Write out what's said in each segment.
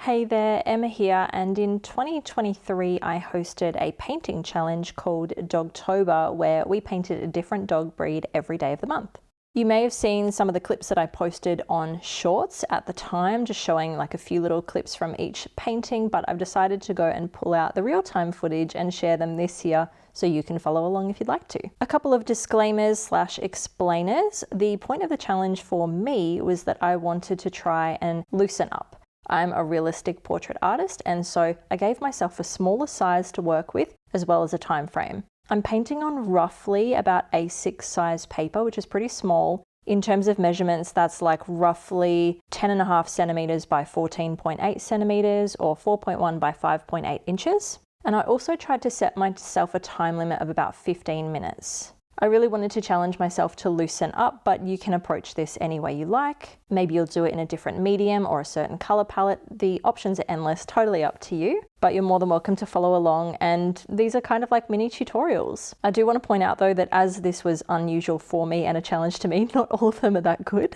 Hey there, Emma here, and in 2023 I hosted a painting challenge called Dogtober where we painted a different dog breed every day of the month. You may have seen some of the clips that I posted on Shorts at the time, just showing like a few little clips from each painting, but I've decided to go and pull out the real-time footage and share them this year so you can follow along if you'd like to. A couple of disclaimers/explainers. The point of the challenge for me was that I wanted to try and loosen up. I'm a realistic portrait artist, and so I gave myself a smaller size to work with as well as a time frame. I'm painting on roughly about A6 size paper, which is pretty small. In terms of measurements, that's like roughly 10.5 centimeters by 14.8 centimeters or 4.1 by 5.8 inches. And I also tried to set myself a time limit of about 15 minutes. I really wanted to challenge myself to loosen up, but you can approach this any way you like. Maybe you'll do it in a different medium or a certain color palette. The options are endless, totally up to you, but you're more than welcome to follow along, and these are kind of like mini tutorials. I do want to point out though that as this was unusual for me and a challenge to me, not all of them are that good.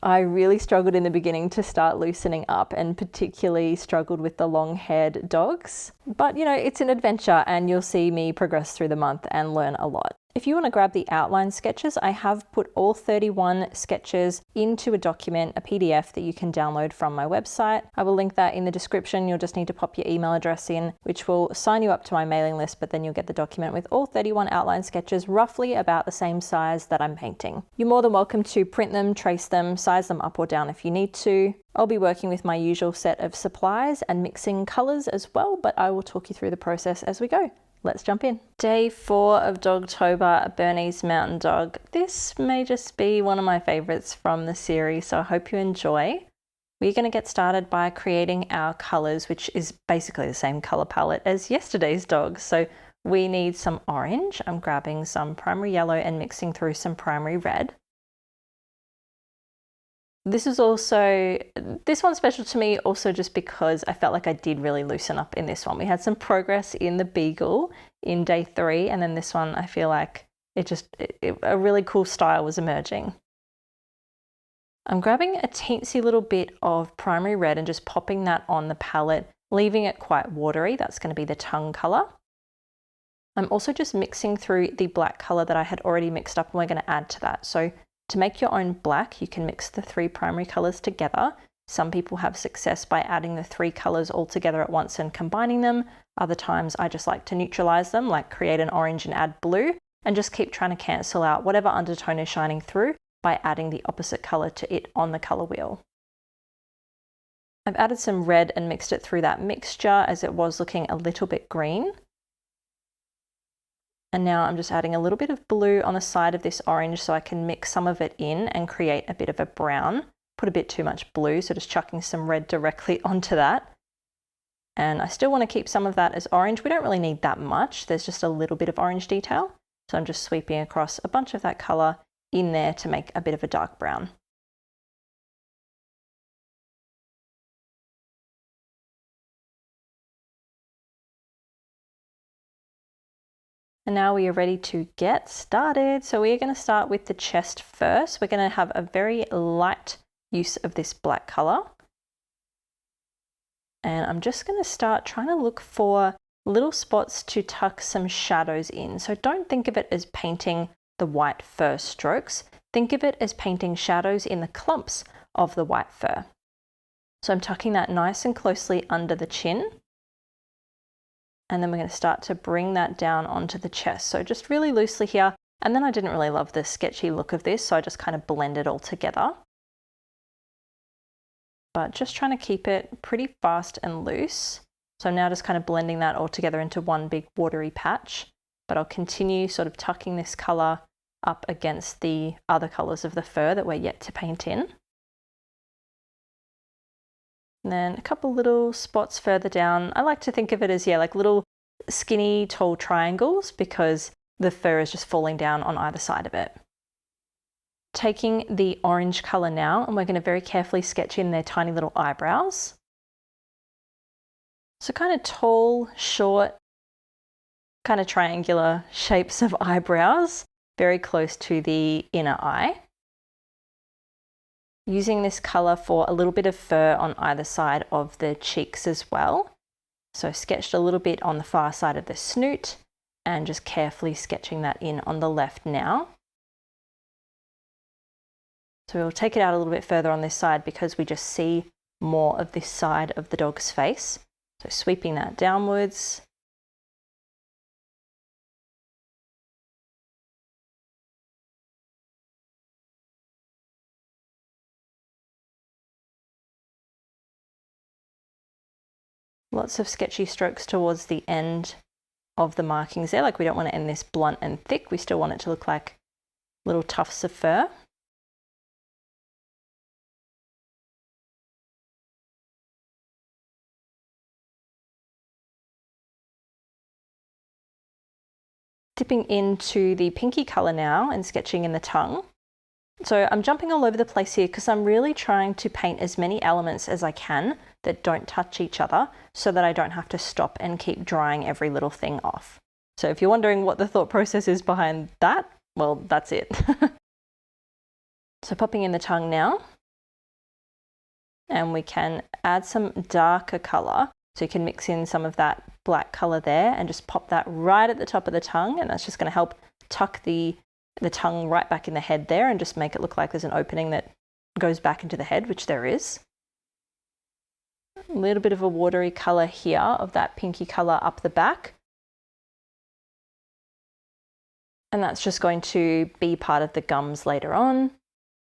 I really struggled in the beginning to start loosening up, and particularly struggled with the long-haired dogs. But you know, it's an adventure and you'll see me progress through the month and learn a lot. If you want to grab the outline sketches, I have put all 31 sketches into a document, a PDF that you can download from my website. I will link that in the description. You'll just need to pop your email address in, which will sign you up to my mailing list, but then you'll get the document with all 31 outline sketches, roughly about the same size that I'm painting. You're more than welcome to print them, trace them, size them up or down if you need to. I'll be working with my usual set of supplies and mixing colors as well, but I will talk you through the process as we go. Let's jump in. Day 4 of Dogtober, Bernese Mountain Dog. This may just be one of my favorites from the series, so I hope you enjoy. We're going to get started by creating our colors, which is basically the same color palette as yesterday's dog. So we need some orange. I'm grabbing some primary yellow and mixing through some primary red. This one's special to me also just because I felt like I did really loosen up in this one. We had some progress in the Beagle in day 3, and then this one I feel like a really cool style was emerging. I'm grabbing a teensy little bit of primary red and just popping that on the palette, leaving it quite watery. That's going to be the tongue color. I'm also just mixing through the black color that I had already mixed up, and we're going to add to that. So to make your own black, you can mix the 3 primary colors together. Some people have success by adding the 3 colors all together at once and combining them. Other times I just like to neutralize them, like create an orange and add blue, and just keep trying to cancel out whatever undertone is shining through by adding the opposite color to it on the color wheel. I've added some red and mixed it through that mixture as it was looking a little bit green. And now I'm just adding a little bit of blue on the side of this orange so I can mix some of it in and create a bit of a brown. Put a bit too much blue, so just chucking some red directly onto that. And I still want to keep some of that as orange. We don't really need that much. There's just a little bit of orange detail. So I'm just sweeping across a bunch of that color in there to make a bit of a dark brown. And now we are ready to get started. So we are going to start with the chest first. We're going to have a very light use of this black color. And I'm just going to start trying to look for little spots to tuck some shadows in. So don't think of it as painting the white fur strokes. Think of it as painting shadows in the clumps of the white fur. So I'm tucking that nice and closely under the chin. And then we're going to start to bring that down onto the chest. So just really loosely here. And then I didn't really love the sketchy look of this, so I just kind of blend it all together. But just trying to keep it pretty fast and loose. So I'm now just kind of blending that all together into one big watery patch. But I'll continue sort of tucking this color up against the other colors of the fur that we're yet to paint in. And then a couple little spots further down. I like to think of it as, like little skinny tall triangles because the fur is just falling down on either side of it. Taking the orange color now, and we're going to very carefully sketch in their tiny little eyebrows. So kind of tall, short, kind of triangular shapes of eyebrows, very close to the inner eye. Using this colour for a little bit of fur on either side of the cheeks as well. So sketched a little bit on the far side of the snoot and just carefully sketching that in on the left now. So we'll take it out a little bit further on this side because we just see more of this side of the dog's face. So sweeping that downwards. Lots of sketchy strokes towards the end of the markings there. Like we don't want to end this blunt and thick. We still want it to look like little tufts of fur. Dipping into the pinky colour now and sketching in the tongue. So I'm jumping all over the place here because I'm really trying to paint as many elements as I can that don't touch each other so that I don't have to stop and keep drying every little thing off. So if you're wondering what the thought process is behind that, well, that's it. So popping in the tongue now, and we can add some darker colour. So you can mix in some of that black colour there and just pop that right at the top of the tongue, and that's just going to help tuck the tongue right back in the head there and just make it look like there's an opening that goes back into the head, which there is. A little bit of a watery colour here of that pinky colour up the back. And that's just going to be part of the gums later on.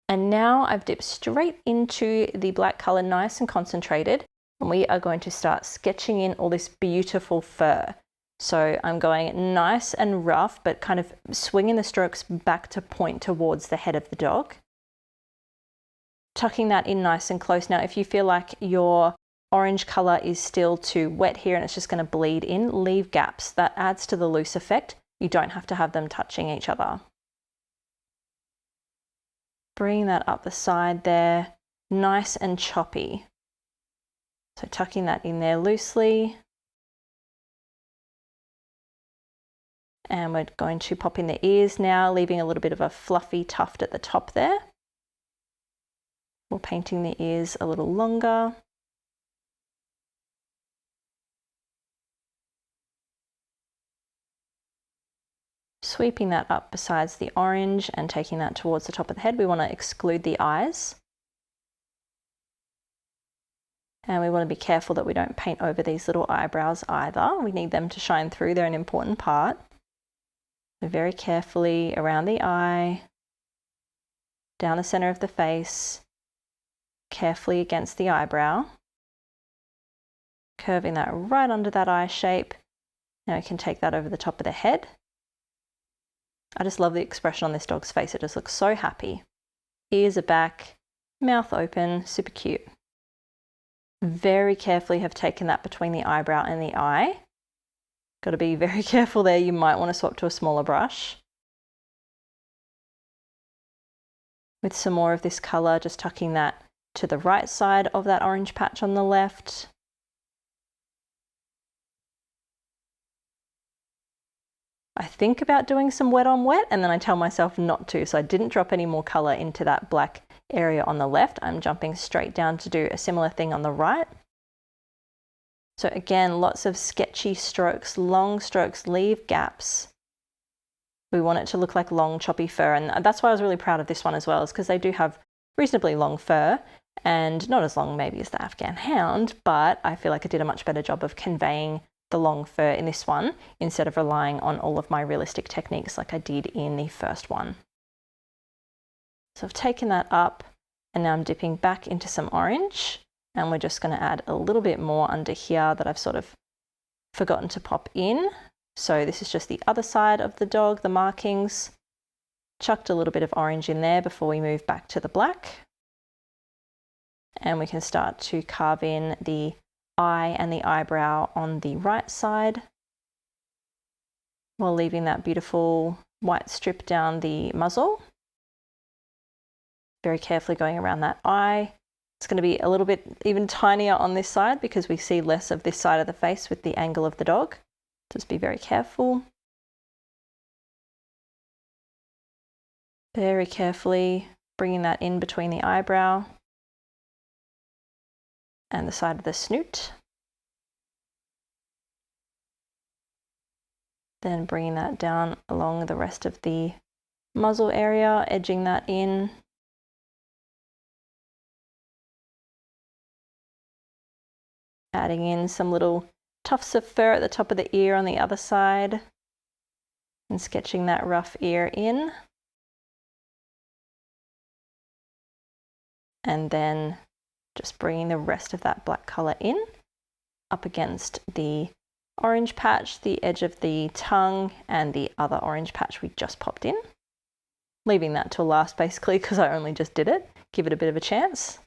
And now I've dipped straight into the black colour, nice and concentrated, and we are going to start sketching in all this beautiful fur. So I'm going nice and rough, but kind of swinging the strokes back to point towards the head of the dog. Tucking that in nice and close. Now, if you feel like your orange colour is still too wet here and it's just going to bleed in, leave gaps. That adds to the loose effect. You don't have to have them touching each other. Bring that up the side there, nice and choppy. So tucking that in there loosely. And we're going to pop in the ears now, leaving a little bit of a fluffy tuft at the top there. We're painting the ears a little longer. Sweeping that up besides the orange and taking that towards the top of the head. We want to exclude the eyes. And we want to be careful that we don't paint over these little eyebrows either. We need them to shine through. They're an important part. So very carefully around the eye, down the center of the face, carefully against the eyebrow. Curving that right under that eye shape. Now we can take that over the top of the head. I just love the expression on this dog's face. It just looks so happy. Ears are back, mouth open, super cute. Very carefully have taken that between the eyebrow and the eye. Got to be very careful there. You might want to swap to a smaller brush. With some more of this colour, just tucking that to the right side of that orange patch on the left. I think about doing some wet on wet and then I tell myself not to, so I didn't drop any more colour into that black area on the left. I'm jumping straight down to do a similar thing on the right. So again, lots of sketchy strokes, long strokes, leave gaps. We want it to look like long choppy fur, and that's why I was really proud of this one as well, is because they do have reasonably long fur and not as long maybe as the Afghan hound, but I feel like I did a much better job of conveying the long fur in this one instead of relying on all of my realistic techniques like I did in the first one. So I've taken that up and now I'm dipping back into some orange, and we're just going to add a little bit more under here that I've sort of forgotten to pop in. So this is just the other side of the dog, the markings. Chucked a little bit of orange in there before we move back to the black. And we can start to carve in the eye and the eyebrow on the right side, while leaving that beautiful white strip down the muzzle. Very carefully going around that eye. It's going to be a little bit even tinier on this side because we see less of this side of the face with the angle of the dog. Just be very careful. Very carefully bringing that in between the eyebrow and the side of the snoot. Then bringing that down along the rest of the muzzle area, edging that in. Adding in some little tufts of fur at the top of the ear on the other side and sketching that rough ear in. And then just bringing the rest of that black colour in up against the orange patch, the edge of the tongue, and the other orange patch we just popped in. Leaving that till last basically because I only just did it. Give it a bit of a chance.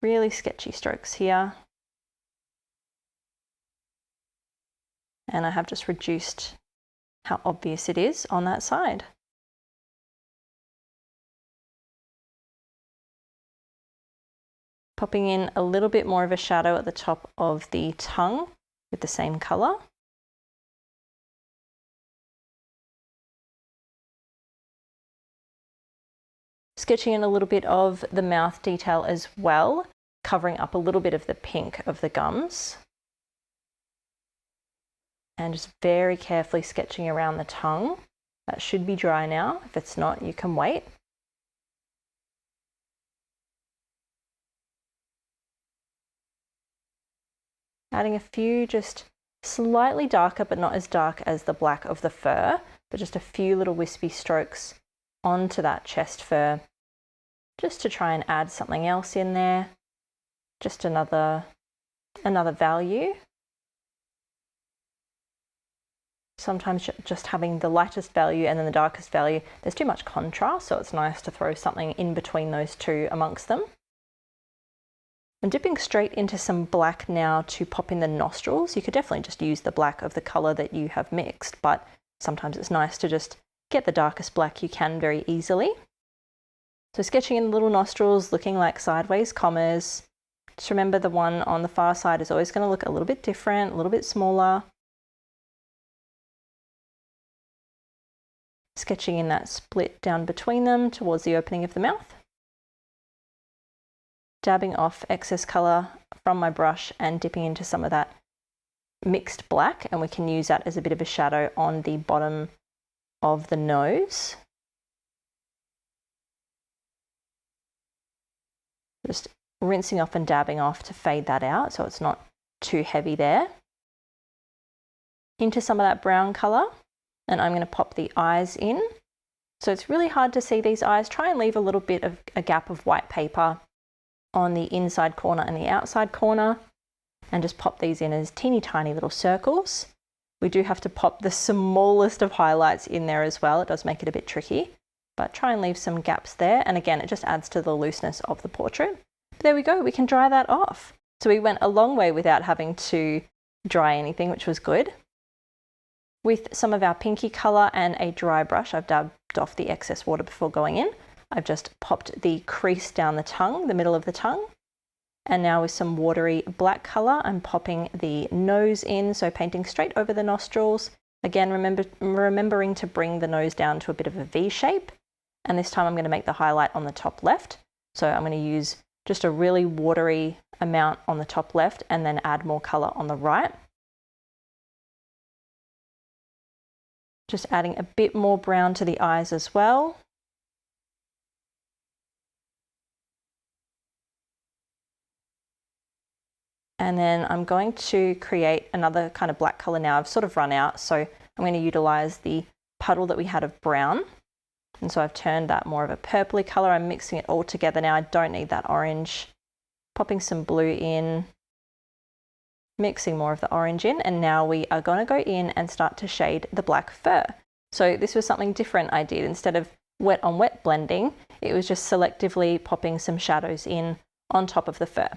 Really sketchy strokes here. And I have just reduced how obvious it is on that side. Popping in a little bit more of a shadow at the top of the tongue with the same colour. Sketching in a little bit of the mouth detail as well, covering up a little bit of the pink of the gums. And just very carefully sketching around the tongue. That should be dry now. If it's not, you can wait. Adding a few just slightly darker, but not as dark as the black of the fur, but just a few little wispy strokes onto that chest fur, just to try and add something else in there. Just another value. Sometimes just having the lightest value and then the darkest value, there's too much contrast, so it's nice to throw something in between those two amongst them. I'm dipping straight into some black now to pop in the nostrils. You could definitely just use the black of the colour that you have mixed, but sometimes it's nice to just get the darkest black you can very easily. So sketching in the little nostrils, looking like sideways commas. Just remember the one on the far side is always going to look a little bit different, a little bit smaller. Sketching in that split down between them towards the opening of the mouth. Dabbing off excess colour from my brush and dipping into some of that mixed black, and we can use that as a bit of a shadow on the bottom of the nose. Just rinsing off and dabbing off to fade that out so it's not too heavy there. Into some of that brown colour, and I'm going to pop the eyes in. So it's really hard to see these eyes. Try and leave a little bit of a gap of white paper on the inside corner and the outside corner, and just pop these in as teeny tiny little circles. We do have to pop the smallest of highlights in there as well. It does make it a bit tricky, but try and leave some gaps there. And again, it just adds to the looseness of the portrait. But there we go, we can dry that off. So we went a long way without having to dry anything, which was good. With some of our pinky colour and a dry brush, I've dabbed off the excess water before going in. I've just popped the crease down the tongue, the middle of the tongue. And now with some watery black colour, I'm popping the nose in, so painting straight over the nostrils. Again, remembering to bring the nose down to a bit of a V shape. And this time I'm going to make the highlight on the top left. So I'm going to use just a really watery amount on the top left and then add more colour on the right. Just adding a bit more brown to the eyes as well. And then I'm going to create another kind of black colour now. I've sort of run out, so I'm going to utilise the puddle that we had of brown. And so I've turned that more of a purpley colour. I'm mixing it all together now. I don't need that orange. Popping some blue in. Mixing more of the orange in. And now we are going to go in and start to shade the black fur. So this was something different I did. Instead of wet on wet blending, it was just selectively popping some shadows in on top of the fur.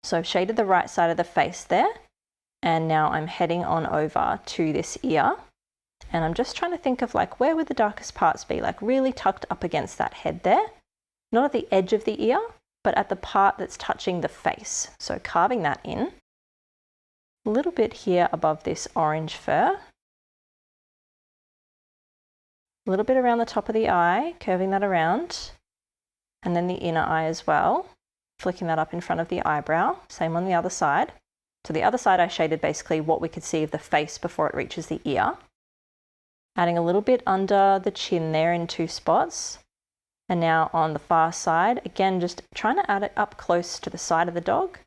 So I've shaded the right side of the face there, and now I'm heading on over to this ear, and I'm just trying to think of like where would the darkest parts be, like really tucked up against that head there, not at the edge of the ear, but at the part that's touching the face. So carving that in, a little bit here above this orange fur, A little bit around the top of the eye, curving that around, and then the inner eye as well, flicking that up in front of the eyebrow. Same on the other side. So the other side I shaded basically what we could see of the face before it reaches the ear. Adding a little bit under the chin there in 2 spots. And now on the far side, again, just trying to add it up close to the side of the dog.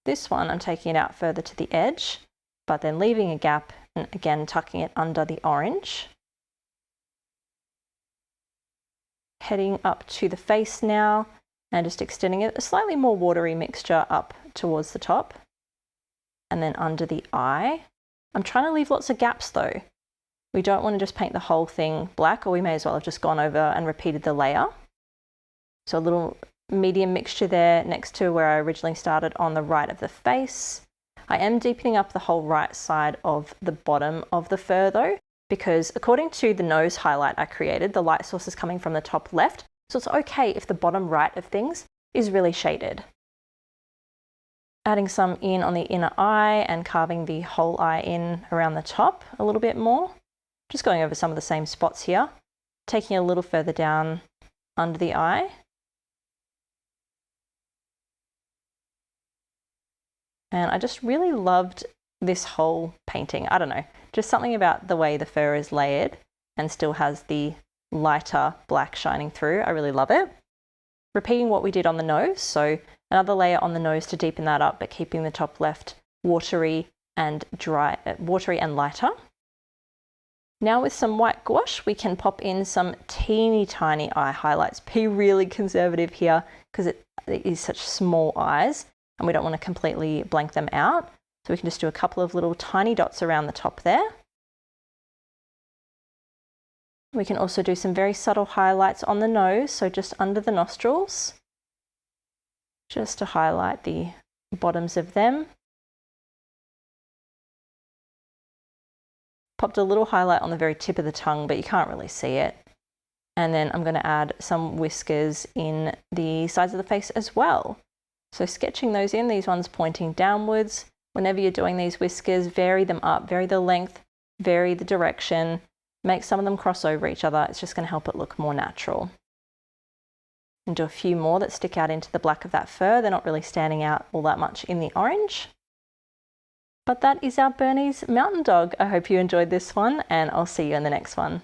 This one, I'm taking it out further to the edge, but then leaving a gap and again, tucking it under the orange. Heading up to the face now and just extending it, a slightly more watery mixture up towards the top and then under the eye. I'm trying to leave lots of gaps though. We don't want to just paint the whole thing black, or we may as well have just gone over and repeated the layer. So a little medium mixture there next to where I originally started on the right of the face. I am deepening up the whole right side of the bottom of the fur though, because according to the nose highlight I created, the light source is coming from the top left. So it's okay if the bottom right of things is really shaded. Adding some in on the inner eye and carving the whole eye in around the top a little bit more. Just going over some of the same spots here, taking a little further down under the eye. And I just really loved this whole painting. I don't know, just something about the way the fur is layered and still has the lighter black shining through. I really love it. Repeating what we did on the nose, so another layer on the nose to deepen that up, but keeping the top left watery and lighter. Now with some white gouache, we can pop in some teeny tiny eye highlights. Be really conservative here because it is such small eyes and we don't want to completely blank them out. So we can just do a couple of little tiny dots around the top there. We can also do some very subtle highlights on the nose, so just under the nostrils, just to highlight the bottoms of them. Popped a little highlight on the very tip of the tongue, but you can't really see it. And then I'm going to add some whiskers in the sides of the face as well. So sketching those in, these ones pointing downwards. Whenever you're doing these whiskers, vary them up, vary the length, vary the direction, make some of them cross over each other. It's just going to help it look more natural. And do a few more that stick out into the black of that fur. They're not really standing out all that much in the orange. But that is our Bernese mountain dog. I hope you enjoyed this one and I'll see you in the next one.